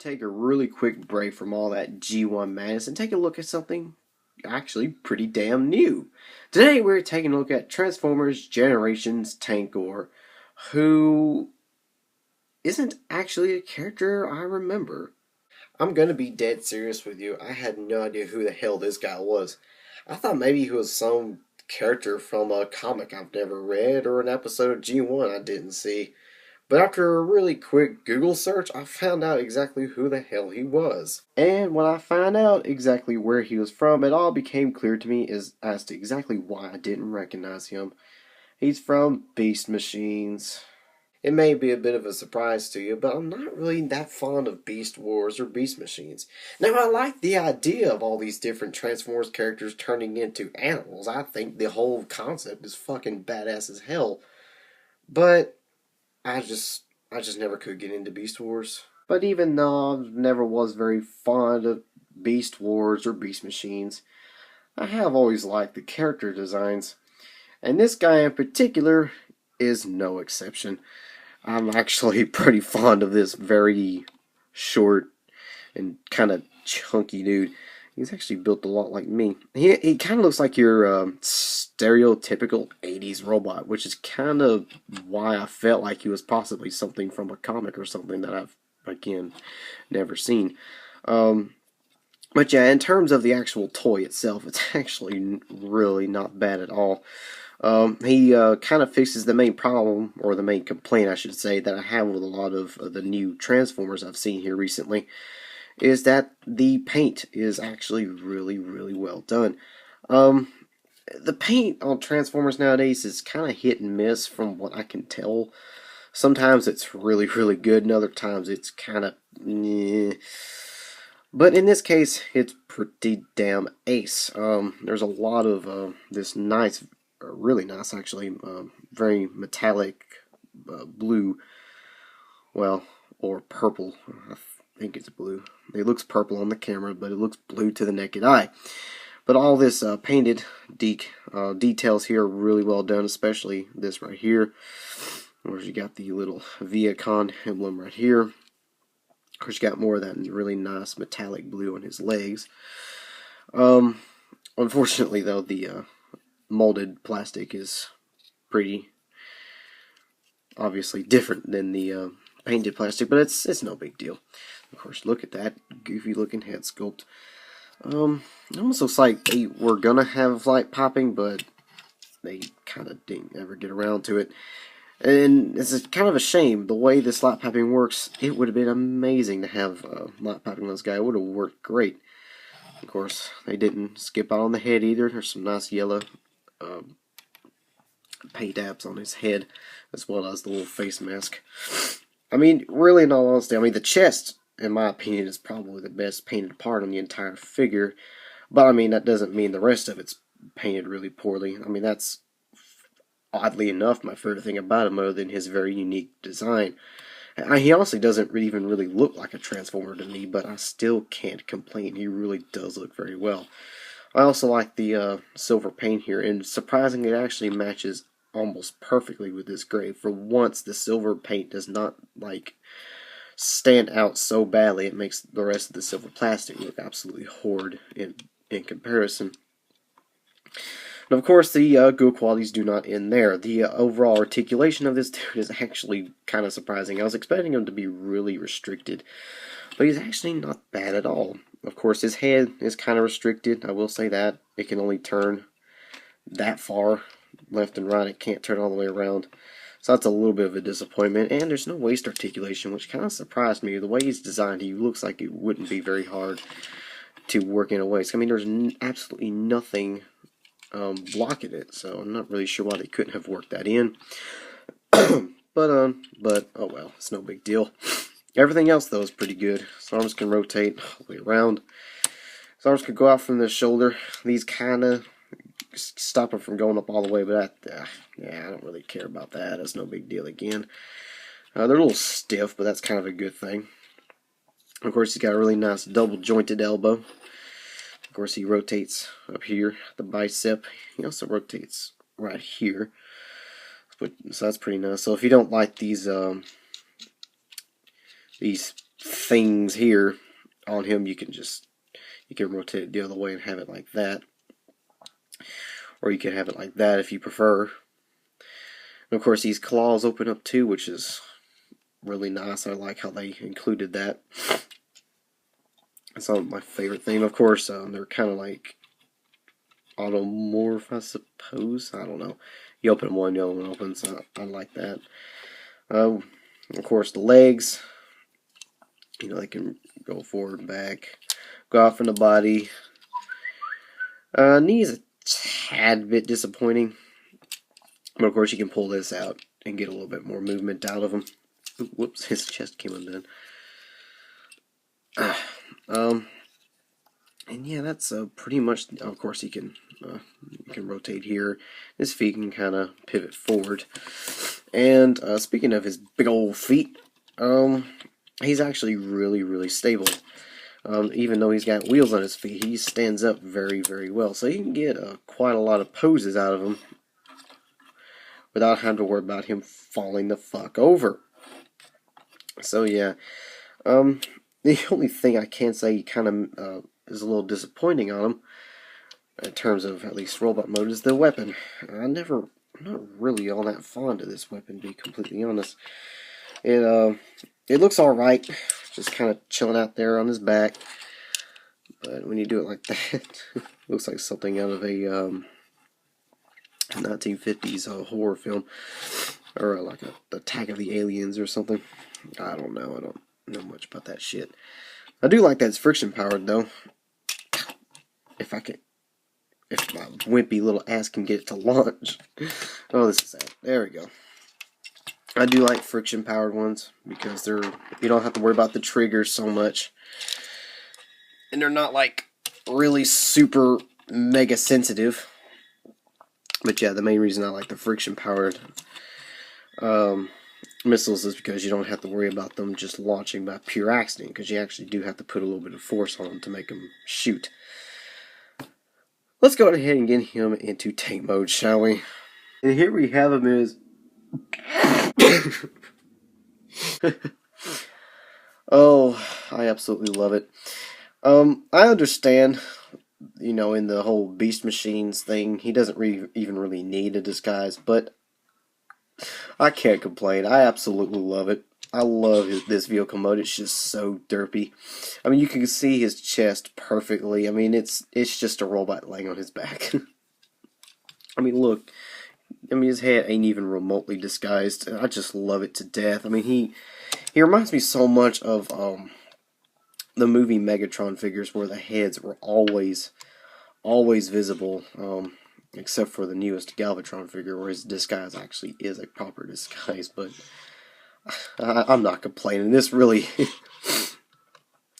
take a really quick break from all that G1 madness and take a look at something actually pretty damn new. Today we're taking a look at Transformers Generations Tankor, who isn't actually a character I remember. I'm gonna be dead serious with you. I had no idea who the hell this guy was. I thought maybe he was some character from a comic I've never read or an episode of G1 I didn't see. But after a really quick Google search, I found out exactly who the hell he was. And when I found out exactly where he was from, it all became clear to me as to exactly why I didn't recognize him. He's from Beast Machines. It may be a bit of a surprise to you, but I'm not really that fond of Beast Wars or Beast Machines. Now, I like the idea of all these different Transformers characters turning into animals. I think the whole concept is fucking badass as hell. But I just never could get into Beast Wars. But even though I never was very fond of Beast Wars or Beast Machines, I have always liked the character designs. And this guy in particular is no exception. I'm actually pretty fond of this very short and kind of chunky dude. He's actually built a lot like me. He kind of looks like your stereotypical 80s robot, which is kind of why I felt like he was possibly something from a comic or something that I've, again, never seen. But yeah, in terms of the actual toy itself, it's actually really not bad at all. He kind of fixes the main problem, or the main complaint, I should say, that I have with a lot of the new Transformers I've seen here recently, is that the paint is actually really, really well done. The paint on Transformers nowadays is kind of hit and miss from what I can tell. Sometimes it's really, really good, and other times it's kind of meh. But in this case, it's pretty damn ace. There's a lot of this nice, really nice actually, very metallic blue, well, or purple. I think it's blue. It looks purple on the camera, but it looks blue to the naked eye. But all this painted details here are really well done, especially this right here, where you got the little Viacon emblem right here. Of course, you got more of that really nice metallic blue on his legs. Unfortunately, though, the molded plastic is pretty obviously different than the painted plastic, but it's no big deal. Of course, look at that goofy looking head sculpt. It almost looks like they were gonna have light popping, but they kind of didn't ever get around to it. And it's kind of a shame. The way this light popping works, it would have been amazing to have light popping on this guy. It would have worked great. Of course, they didn't skip out on the head either. There's some nice yellow paint apps on his head, as well as the little face mask. I mean, really, in all honesty, I mean, the chest, in my opinion, is probably the best painted part on the entire figure. But, I mean, that doesn't mean the rest of it's painted really poorly. I mean, that's, oddly enough, my favorite thing about him, other than his very unique design. He honestly doesn't even really look like a Transformer to me, but I still can't complain. He really does look very well. I also like the silver paint here, and surprisingly, it actually matches almost perfectly with this gray. For once, the silver paint does not, like, stand out so badly it makes the rest of the silver plastic look absolutely horrid in comparison. And of course, the good qualities do not end there. The overall articulation of this dude is actually kind of surprising. I was expecting him to be really restricted, but he's actually not bad at all. Of course, his head is kind of restricted. I will say that. It can only turn that far left and right. It can't turn all the way around. So that's a little bit of a disappointment. And there's no waist articulation, which kind of surprised me. The way he's designed, he looks like it wouldn't be very hard to work in a waist. I mean, there's absolutely nothing blocking it, so I'm not really sure why they couldn't have worked that in. but oh well, it's no big deal. Everything else, though, is pretty good. His arms can rotate all the way around. His arms could go out from the shoulder. These kind of stop him from going up all the way, but yeah, I don't really care about that. That's no big deal again. They're a little stiff, but that's kind of a good thing. Of course, he's got a really nice double-jointed elbow. Of course, he rotates up here, the bicep. He also rotates right here. So that's pretty nice. So if you don't like these things here on him, you can rotate it the other way and have it like that, or you can have it like that if you prefer. And of course, these claws open up too, which is really nice. I like how they included that. It's not my favorite thing. Of course, they're kind of like automorph, I suppose. I don't know. You open one, the other one opens. I like that. Of course, the legs. They can go forward and back. Go off in the body. Knee is a tad bit disappointing. But of course, you can pull this out and get a little bit more movement out of him. Ooh, whoops, his chest came undone. And yeah, that's pretty much. Of course, he can rotate here. His feet can kind of pivot forward. And speaking of his big old feet, he's actually really, really stable. Even though he's got wheels on his feet, he stands up very, very well. So you can get quite a lot of poses out of him without having to worry about him falling the fuck over. So yeah, the only thing I can say kind of is a little disappointing on him, in terms of at least robot mode, is the weapon. I'm not really all that fond of this weapon, to be completely honest. It looks alright, just kind of chilling out there on his back. But when you do it like that, it looks like something out of a 1950s horror film, or like the Attack of the Aliens or something. I don't know. I don't know much about that shit. I do like that it's friction powered though. If my wimpy little ass can get it to launch. Oh, this is sad. There we go. I do like friction powered ones because you don't have to worry about the triggers so much, and they're not like really super mega sensitive. But yeah, the main reason I like the friction powered missiles is because you don't have to worry about them just launching by pure accident, because you actually do have to put a little bit of force on them to make them shoot. Let's go ahead and get him into tank mode, shall we? And here we have him as oh, I absolutely love it. I understand, in the whole Beast Machines thing, he doesn't even really need a disguise, but I can't complain. I absolutely love it. I love this vehicle mode. It's just so derpy. I mean, you can see his chest perfectly. I mean, it's just a robot laying on his back. I mean, look. I mean, his head ain't even remotely disguised. I just love it to death. I mean, he reminds me so much of the movie Megatron figures, where the heads were always visible. Except for the newest Galvatron figure, where his disguise actually is a proper disguise. But I'm not complaining. This really...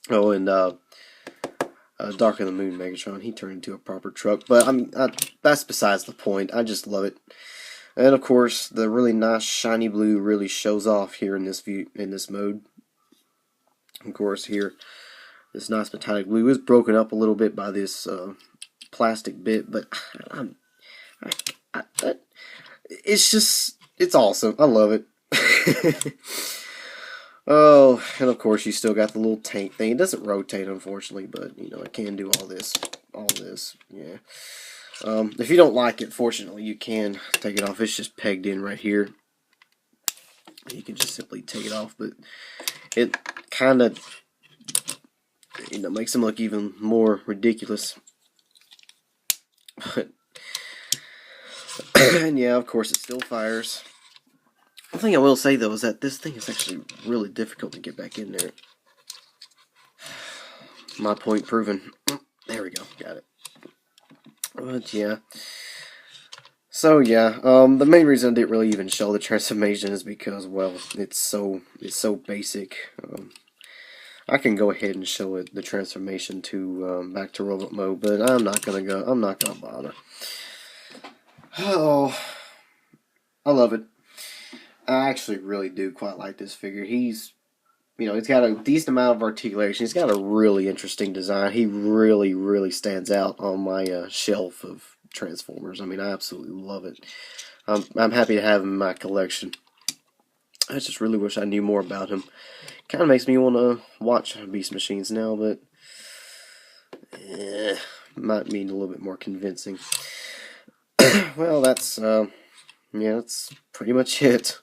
Oh, and Dark of the Moon Megatron, he turned into a proper truck. But, I mean, that's besides the point. I just love it. And, of course, the really nice shiny blue really shows off here in this mode. Of course, here, this nice metallic blue is broken up a little bit by this plastic bit, but it's awesome. I love it. Oh, and of course you still got the little tank thing. It doesn't rotate, unfortunately, but it can do all this. Yeah. If you don't like it, fortunately, you can take it off. It's just pegged in right here. You can just simply take it off, but it kind of makes them look even more ridiculous. But and yeah, of course, it still fires. One thing I will say, though, is that this thing is actually really difficult to get back in there. My point proven. There we go, got it. But yeah. So yeah, the main reason I didn't really even show the transformation is because, well, it's so basic. I can go ahead and show it the transformation to back to robot mode, but I'm not gonna bother. Oh, I love it. I actually really do quite like this figure. He's got a decent amount of articulation. He's got a really interesting design. He really, really stands out on my shelf of Transformers. I mean, I absolutely love it. I'm happy to have him in my collection. I just really wish I knew more about him. Kind of makes me want to watch Beast Machines now, but might need a little bit more convincing. Well, that's pretty much it.